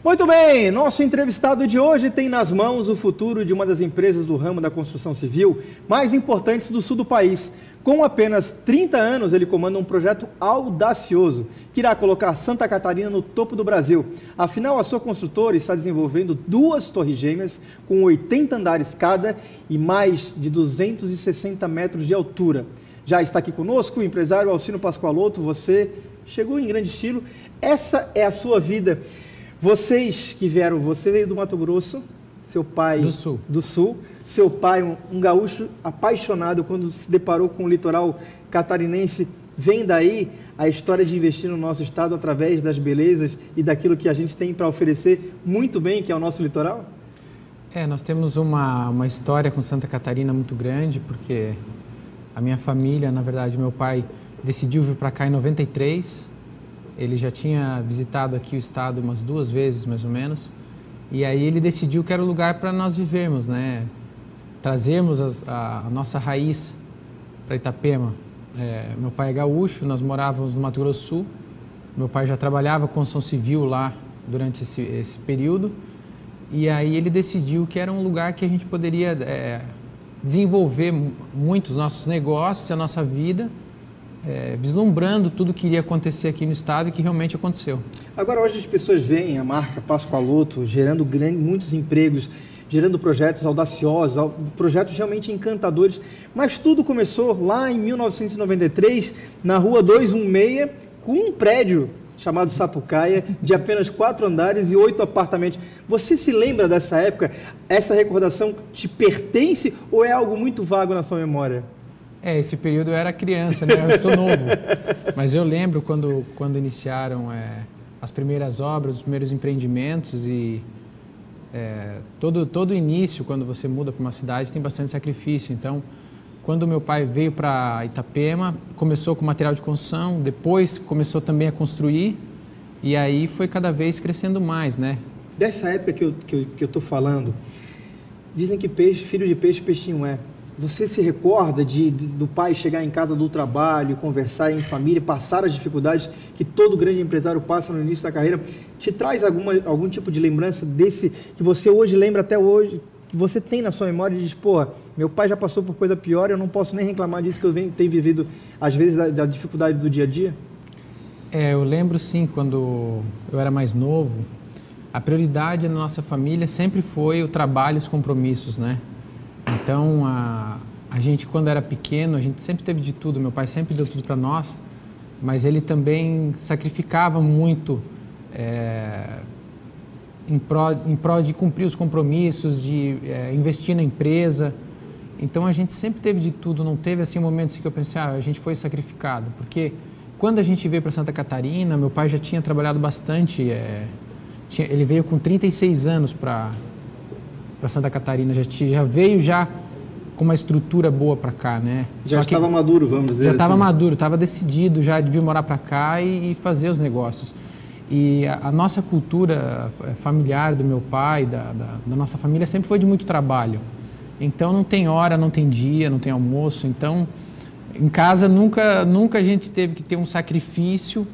Muito bem, nosso entrevistado de hoje tem nas mãos o futuro de uma das empresas do ramo da construção civil mais importantes do sul do país. Com apenas 30 anos, ele comanda um projeto audacioso, que irá colocar Santa Catarina no topo do Brasil. Afinal, a sua construtora está desenvolvendo 2 torres gêmeas com 80 andares cada e mais de 260 metros de altura. Já está aqui conosco o empresário Alcino Pascoaloto. Você chegou em grande estilo. Essa é a sua vida. Vocês que vieram, você veio do Mato Grosso, seu pai... Do Sul. Seu pai, um gaúcho apaixonado quando se deparou com o litoral catarinense. Vem daí a história de investir no nosso estado através das belezas e daquilo que a gente tem para oferecer muito bem, que é o nosso litoral? Nós temos uma história com Santa Catarina muito grande, porque a minha família, na verdade, meu pai decidiu vir para cá em 93. Ele já tinha visitado aqui o estado umas 2 vezes, mais ou menos. E aí ele decidiu que era o lugar para nós vivermos, né? Trazermos a nossa raiz para Itapema. Meu pai é gaúcho, nós morávamos no Mato Grosso do Sul. Meu pai já trabalhava com construção civil lá durante esse período. E aí ele decidiu que era um lugar que a gente poderia desenvolver muito os nossos negócios e a nossa vida, vislumbrando tudo que iria acontecer aqui no estado e que realmente aconteceu. Agora, hoje as pessoas veem a marca Pascoaloto gerando muitos empregos, gerando projetos audaciosos, projetos realmente encantadores, mas tudo começou lá em 1993, na rua 216, com um prédio chamado Sapucaia, de apenas 4 andares e 8 apartamentos. Você se lembra dessa época? Essa recordação te pertence ou é algo muito vago na sua memória? Esse período eu era criança, né? Eu sou novo. Mas eu lembro quando iniciaram as primeiras obras, os primeiros empreendimentos e todo início, quando você muda para uma cidade, tem bastante sacrifício. Então, quando meu pai veio para Itapema, começou com material de construção, depois começou também a construir e aí foi cada vez crescendo mais, né? Dessa época que eu estou falando, dizem que filho de peixe, peixinho é. Você se recorda do pai chegar em casa do trabalho, conversar em família, passar as dificuldades que todo grande empresário passa no início da carreira? Te traz algum tipo de lembrança desse que você hoje lembra até hoje, que você tem na sua memória e diz, pô, meu pai já passou por coisa pior, eu não posso nem reclamar disso que eu tenho vivido, às vezes, da dificuldade do dia a dia? Eu lembro sim, quando eu era mais novo, a prioridade na nossa família sempre foi o trabalho e os compromissos, né? Então, a gente, quando era pequeno, a gente sempre teve de tudo. Meu pai sempre deu tudo para nós, mas ele também sacrificava muito em prol de cumprir os compromissos, de investir na empresa. Então, a gente sempre teve de tudo. Não teve assim momentos que eu pensei, a gente foi sacrificado. Porque quando a gente veio para Santa Catarina, meu pai já tinha trabalhado bastante. Ele veio com 36 anos para Santa Catarina, já veio com uma estrutura boa para cá, né? Já estava maduro, vamos dizer. Já estava maduro, estava decidido já de vir morar para cá e fazer os negócios. E a nossa cultura familiar do meu pai, da nossa família, sempre foi de muito trabalho. Então não tem hora, não tem dia, não tem almoço. Então em casa nunca a gente teve que ter um sacrifício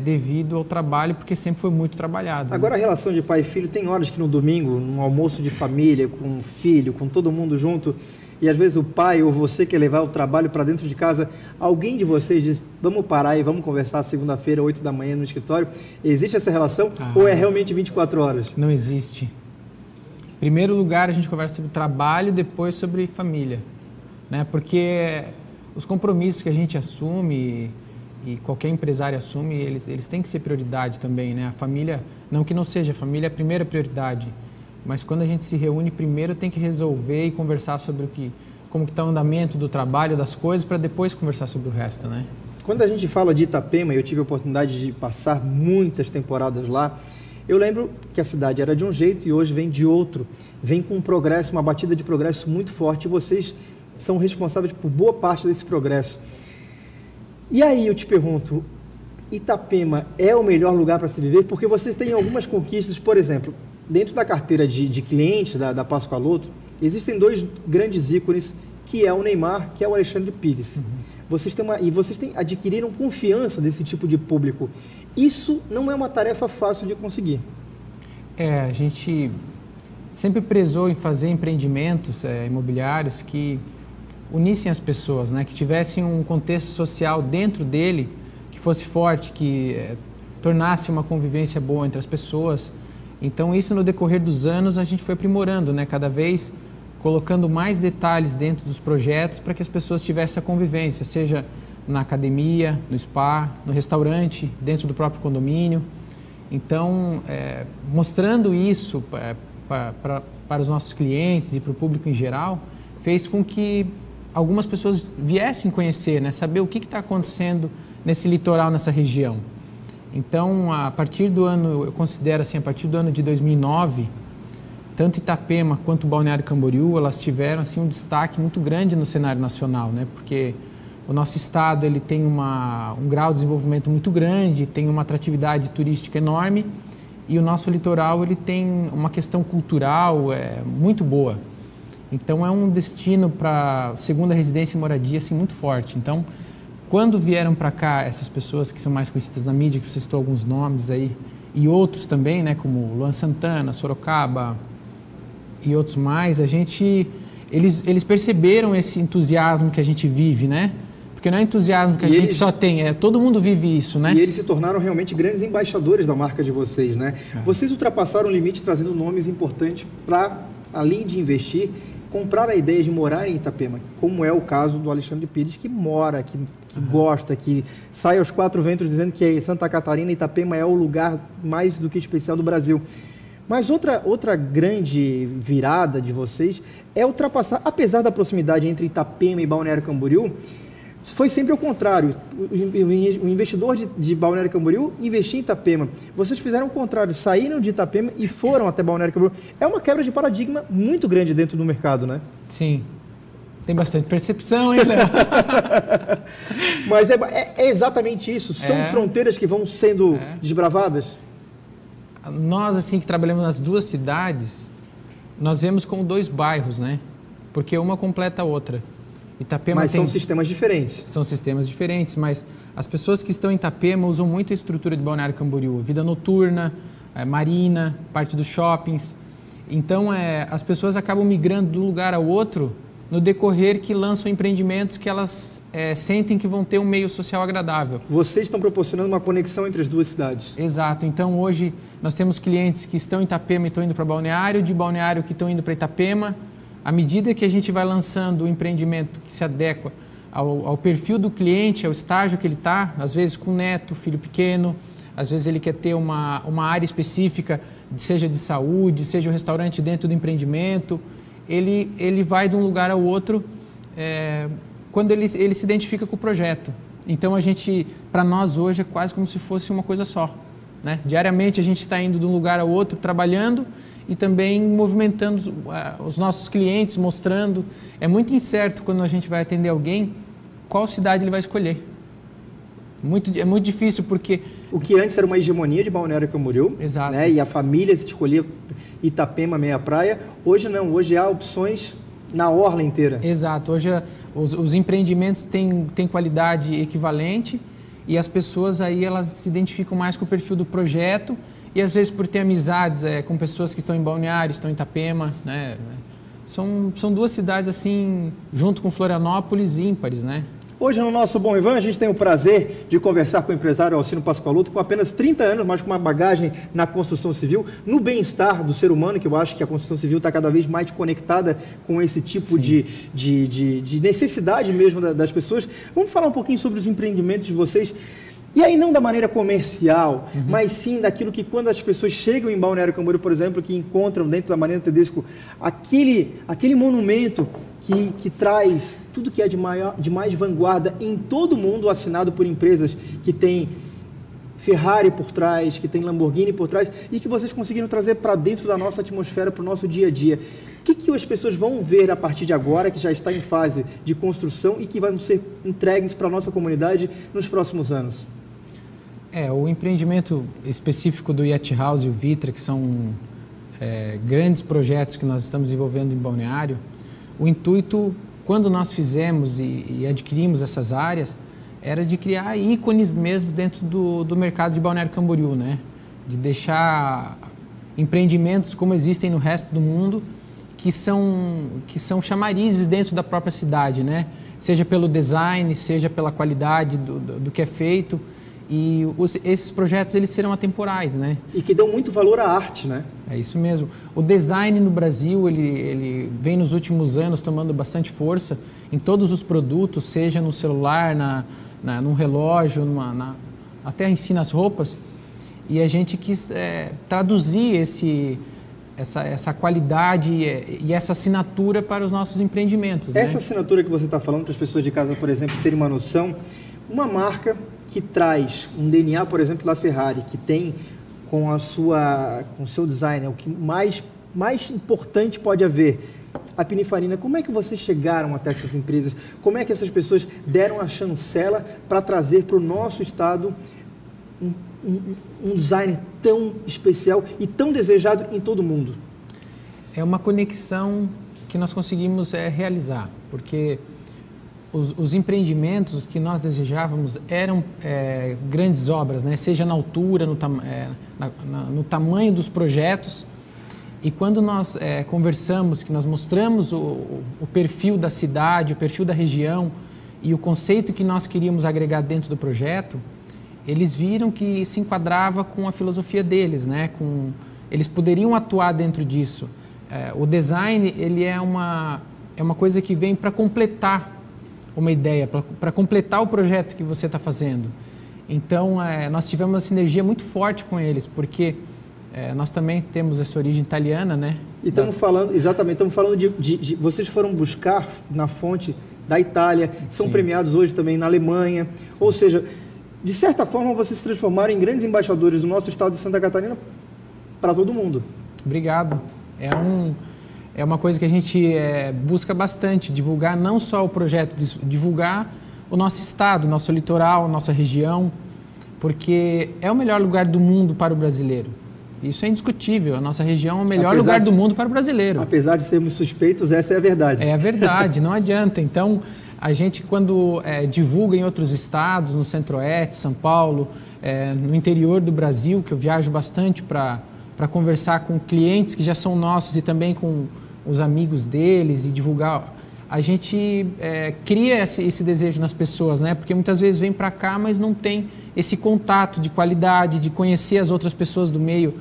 devido ao trabalho, porque sempre foi muito trabalhado. Agora, a relação de pai e filho, tem horas que no domingo, num almoço de família, com o filho, com todo mundo junto, e às vezes o pai ou você quer levar o trabalho para dentro de casa, alguém de vocês diz, vamos parar e vamos conversar segunda-feira, 8 da manhã no escritório. Existe essa relação ou é realmente 24 horas? Não existe. Em primeiro lugar, a gente conversa sobre trabalho, depois sobre família, né? Porque os compromissos que a gente assume e qualquer empresário assume, eles têm que ser prioridade também, né? A família, não que não seja, a família é a primeira prioridade, mas quando a gente se reúne, primeiro tem que resolver e conversar sobre como que está o andamento do trabalho, das coisas, para depois conversar sobre o resto, né? Quando a gente fala de Itapema, eu tive a oportunidade de passar muitas temporadas lá, eu lembro que a cidade era de um jeito e hoje vem de outro, vem com um progresso, uma batida de progresso muito forte, e vocês são responsáveis por boa parte desse progresso. E aí eu te pergunto, Itapema é o melhor lugar para se viver? Porque vocês têm algumas conquistas, por exemplo, dentro da carteira de clientes da Pascoaloto, existem 2 grandes ícones, que é o Neymar, que é o Alexandre Pires. Vocês adquiriram confiança desse tipo de público. Isso não é uma tarefa fácil de conseguir. A gente sempre prezou em fazer empreendimentos imobiliários que unissem as pessoas, né? Que tivessem um contexto social dentro dele que fosse forte, que tornasse uma convivência boa entre as pessoas. Então, isso no decorrer dos anos a gente foi aprimorando, né? Cada vez colocando mais detalhes dentro dos projetos para que as pessoas tivessem a convivência, seja na academia, no spa, no restaurante, dentro do próprio condomínio. Então, mostrando isso para os nossos clientes e para o público em geral, fez com que algumas pessoas viessem conhecer, né? Saber o que está acontecendo nesse litoral, nessa região. Então, a partir do ano, eu considero assim, a partir do ano de 2009, tanto Itapema quanto Balneário Camboriú, elas tiveram assim um destaque muito grande no cenário nacional, né? Porque o nosso estado ele tem um grau de desenvolvimento muito grande, tem uma atratividade turística enorme e o nosso litoral ele tem uma questão cultural muito boa. Então é um destino para segunda residência e moradia assim, muito forte. Então, quando vieram para cá essas pessoas que são mais conhecidas na mídia, que você citou alguns nomes aí, e outros também, né, como Luan Santana, Sorocaba e outros mais, eles perceberam esse entusiasmo que a gente vive, né? Porque não é entusiasmo que a gente só tem, todo mundo vive isso, né? E eles se tornaram realmente grandes embaixadores da marca de vocês, né? Vocês ultrapassaram o limite trazendo nomes importantes para, além de investir, comprar a ideia de morar em Itapema, como é o caso do Alexandre Pires, que mora, que gosta, que sai aos quatro ventos dizendo que Santa Catarina e Itapema é o lugar mais do que especial do Brasil. Mas outra grande virada de vocês é ultrapassar, apesar da proximidade entre Itapema e Balneário Camboriú, foi sempre ao contrário. O investidor de Balneário Camboriú investia em Itapema. Vocês fizeram o contrário, saíram de Itapema e foram até Balneário Camboriú. É uma quebra de paradigma muito grande dentro do mercado, né? Sim. Tem bastante percepção, hein, Léo? Mas é exatamente isso. São fronteiras que vão sendo desbravadas? Nós, assim, que trabalhamos nas duas cidades, nós vemos como dois bairros, né? Porque uma completa a outra. Itapema mas são sistemas diferentes. São sistemas diferentes, mas as pessoas que estão em Itapema usam muito a estrutura de Balneário Camboriú. Vida noturna, marina, parte dos shoppings. Então, as pessoas acabam migrando de um lugar ao outro no decorrer que lançam empreendimentos que elas sentem que vão ter um meio social agradável. Vocês estão proporcionando uma conexão entre as duas cidades. Exato. Então, hoje, nós temos clientes que estão em Itapema e estão indo para Balneário, de Balneário que estão indo para Itapema. À medida que a gente vai lançando o empreendimento que se adequa ao perfil do cliente, ao estágio que ele está, às vezes com neto, filho pequeno, às vezes ele quer ter uma área específica, seja de saúde, seja um restaurante dentro do empreendimento, ele vai de um lugar ao outro quando ele se identifica com o projeto. Então, para nós hoje, é quase como se fosse uma coisa só, né? Diariamente a gente está indo de um lugar ao outro, trabalhando, e também movimentando os nossos clientes, mostrando. É muito incerto quando a gente vai atender alguém, qual cidade ele vai escolher. É muito difícil porque... O que antes era uma hegemonia de Balneário Camboriú, exato, né? E a família se escolhia Itapema, meia praia. Hoje não, hoje há opções na orla inteira. Exato, hoje os empreendimentos têm qualidade equivalente e as pessoas aí elas se identificam mais com o perfil do projeto. E às vezes por ter amizades com pessoas que estão em Balneário, estão em Itapema, né? São duas cidades assim, junto com Florianópolis, ímpares, né? Hoje no nosso Bom Ivan, a gente tem o prazer de conversar com o empresário Alcino Pascoaloto, com apenas 30 anos, mas com uma bagagem na construção civil, no bem-estar do ser humano, que eu acho que a construção civil está cada vez mais conectada com esse tipo de necessidade mesmo das pessoas. Vamos falar um pouquinho sobre os empreendimentos de vocês. E aí não da maneira comercial, mas sim daquilo que quando as pessoas chegam em Balneário Camboriú, por exemplo, que encontram dentro da Marina Tedesco aquele monumento que traz tudo que é de mais vanguarda em todo o mundo, assinado por empresas que têm Ferrari por trás, que tem Lamborghini por trás, e que vocês conseguiram trazer para dentro da nossa atmosfera, para o nosso dia a dia. O que as pessoas vão ver a partir de agora, que já está em fase de construção e que vão ser entregues para a nossa comunidade nos próximos anos? O empreendimento específico do Yacht House e o Vitra, que são grandes projetos que nós estamos desenvolvendo em Balneário, o intuito, quando nós fizemos e adquirimos essas áreas, era de criar ícones mesmo dentro do mercado de Balneário Camboriú, né? De deixar empreendimentos como existem no resto do mundo, que são chamarizes dentro da própria cidade, né? Seja pelo design, seja pela qualidade do que é feito. E esses projetos, eles serão atemporais, né? E que dão muito valor à arte, né? É isso mesmo. O design no Brasil, ele vem nos últimos anos tomando bastante força em todos os produtos, seja no celular, num relógio, até ensina as roupas. E a gente quis traduzir essa qualidade e essa assinatura para os nossos empreendimentos. Essa, né? Né? Assinatura que você está falando, para as pessoas de casa, por exemplo, terem uma noção, uma marca que traz um DNA, por exemplo, da Ferrari, que tem com o seu design, o que mais importante pode haver, a Pininfarina. Como é que vocês chegaram até essas empresas? Como é que essas pessoas deram a chancela para trazer para o nosso estado um design tão especial e tão desejado em todo o mundo? É uma conexão que nós conseguimos realizar, porque os empreendimentos que nós desejávamos eram grandes obras, né? Seja na altura, no tamanho dos projetos. E quando nós conversamos, que nós mostramos o perfil da cidade, o perfil da região e o conceito que nós queríamos agregar dentro do projeto, eles viram que se enquadrava com a filosofia deles, né? Eles poderiam atuar dentro disso. O design, ele é uma coisa que vem para completar uma ideia, para completar o projeto que você está fazendo. Então, nós tivemos uma sinergia muito forte com eles, porque nós também temos essa origem italiana, né? E estamos falando, exatamente, estamos falando de vocês foram buscar na fonte da Itália, são Sim. premiados hoje também na Alemanha, Sim. ou seja, de certa forma vocês se transformaram em grandes embaixadores do nosso estado de Santa Catarina para todo mundo. Obrigado. É uma coisa que a gente busca bastante, divulgar não só o projeto, divulgar o nosso estado, nosso litoral, nossa região, porque é o melhor lugar do mundo para o brasileiro. Isso é indiscutível, a nossa região é o melhor lugar do mundo para o brasileiro. Apesar de sermos suspeitos, essa é a verdade. É a verdade, não adianta. Então, a gente quando divulga em outros estados, no Centro-Oeste, São Paulo, no interior do Brasil, que eu viajo bastante para conversar com clientes que já são nossos e também com os amigos deles e divulgar, a gente cria esse desejo nas pessoas, né? Porque muitas vezes vem para cá, mas não tem esse contato de qualidade, de conhecer as outras pessoas do meio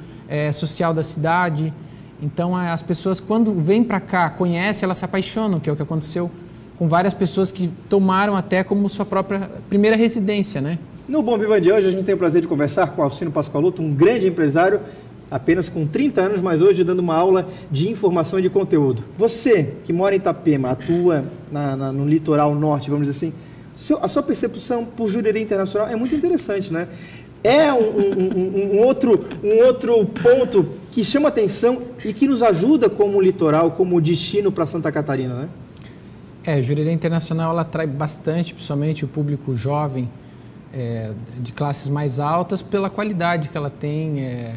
social da cidade. Então, as pessoas, quando vêm para cá, conhecem, elas se apaixonam, que é o que aconteceu com várias pessoas que tomaram até como sua própria primeira residência, né? No Bom Vivan de hoje, a gente tem o prazer de conversar com o Alcino Pascoaloto, um grande empresário, apenas com 30 anos, mas hoje dando uma aula de informação e de conteúdo. Você, que mora em Itapema, atua no litoral norte, vamos dizer assim, a sua percepção por Jurerê Internacional é muito interessante, né? É um outro ponto que chama atenção e que nos ajuda como litoral, como destino para Santa Catarina, né? Jurerê Internacional, ela atrai bastante, principalmente o público jovem, de classes mais altas, pela qualidade que ela tem,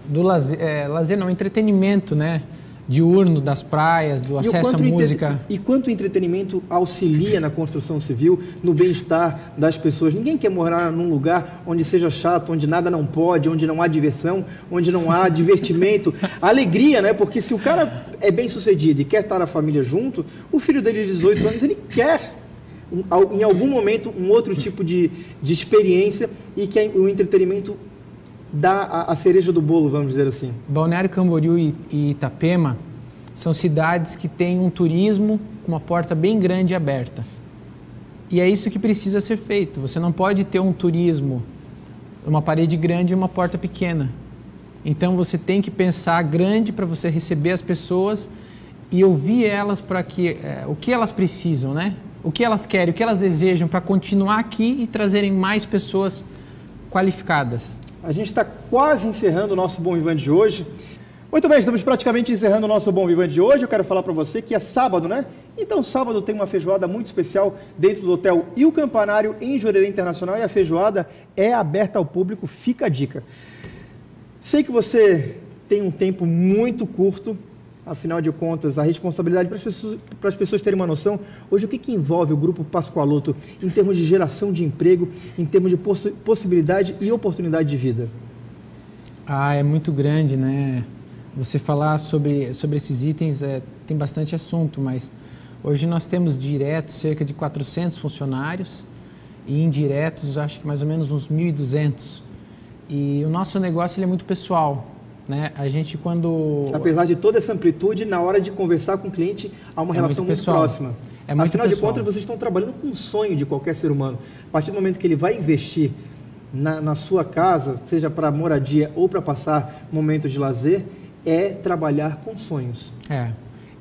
do lazer não, entretenimento, né? Diurno das praias, do acesso à música. E quanto o entretenimento auxilia na construção civil, no bem-estar das pessoas. Ninguém quer morar num lugar onde seja chato, onde nada não pode, onde não há diversão, onde não há divertimento. Alegria, né? Porque se o cara é bem sucedido e quer estar a família junto, o filho dele de 18 anos, ele quer em algum momento um outro tipo de experiência e que o entretenimento dá a cereja do bolo, vamos dizer assim. Balneário Camboriú e Itapema são cidades que têm um turismo com uma porta bem grande e aberta. E é isso que precisa ser feito. Você não pode ter um turismo, uma parede grande e uma porta pequena. Então você tem que pensar grande para você receber as pessoas e ouvir elas para que o que elas precisam, né? O que elas querem, o que elas desejam para continuar aqui e trazerem mais pessoas qualificadas. A gente está quase encerrando o nosso Bom Vivan de hoje. Muito bem, estamos praticamente encerrando o nosso Bom Vivan de hoje. Eu quero falar para você que é sábado, né? Então, sábado tem uma feijoada muito especial dentro do Hotel Il Campanário, em Jurerê Internacional, e a feijoada é aberta ao público, fica a dica. Sei que você tem um tempo muito curto, afinal de contas, a responsabilidade para as pessoas terem uma noção. Hoje, o que envolve o Grupo Pascoaloto em termos de geração de emprego, em termos de possibilidade e oportunidade de vida? É muito grande, né? Você falar sobre esses itens tem bastante assunto, mas hoje nós temos diretos cerca de 400 funcionários e indiretos acho que mais ou menos uns 1.200. E o nosso negócio ele é muito pessoal, né? A gente Apesar de toda essa amplitude, na hora de conversar com o cliente, há uma relação muito próxima. Afinal de contas, vocês estão trabalhando com o sonho de qualquer ser humano. A partir do momento que ele vai investir na sua casa, seja para moradia ou para passar momentos de lazer, é trabalhar com sonhos.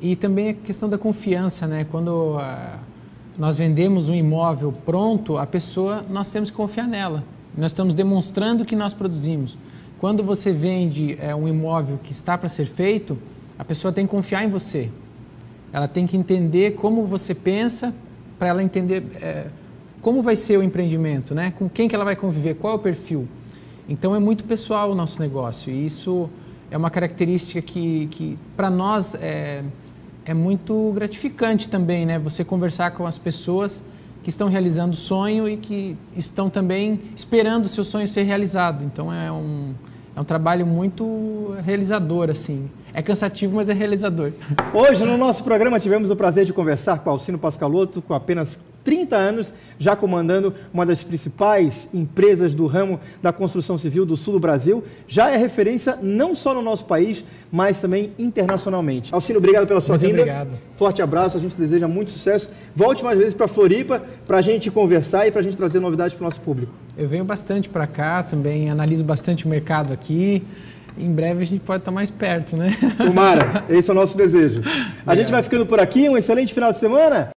E também a questão da confiança, né? Quando nós vendemos um imóvel pronto, nós temos que confiar nela. Nós estamos demonstrando que nós produzimos. Quando você vende um imóvel que está para ser feito, a pessoa tem que confiar em você. Ela tem que entender como você pensa, para ela entender como vai ser o empreendimento, né? Com quem que ela vai conviver, qual é o perfil. Então é muito pessoal o nosso negócio e isso é uma característica que para nós é muito gratificante também, né? Você conversar com as pessoas que estão realizando o sonho e que estão também esperando o seu sonho ser realizado. Então é um trabalho muito realizador, assim. É cansativo, mas é realizador. Hoje, no nosso programa, tivemos o prazer de conversar com Alcino Pascalotto, com apenas 30 anos, já comandando uma das principais empresas do ramo da construção civil do sul do Brasil. Já é referência não só no nosso país, mas também internacionalmente. Alcino, obrigado pela sua vinda. Obrigado. Forte abraço, a gente deseja muito sucesso. Volte mais vezes para Floripa para a gente conversar e para a gente trazer novidades para o nosso público. Eu venho bastante para cá, também analiso bastante o mercado aqui. Em breve a gente pode estar mais perto, né? Tomara, esse é o nosso desejo. A gente vai ficando por aqui, um excelente final de semana.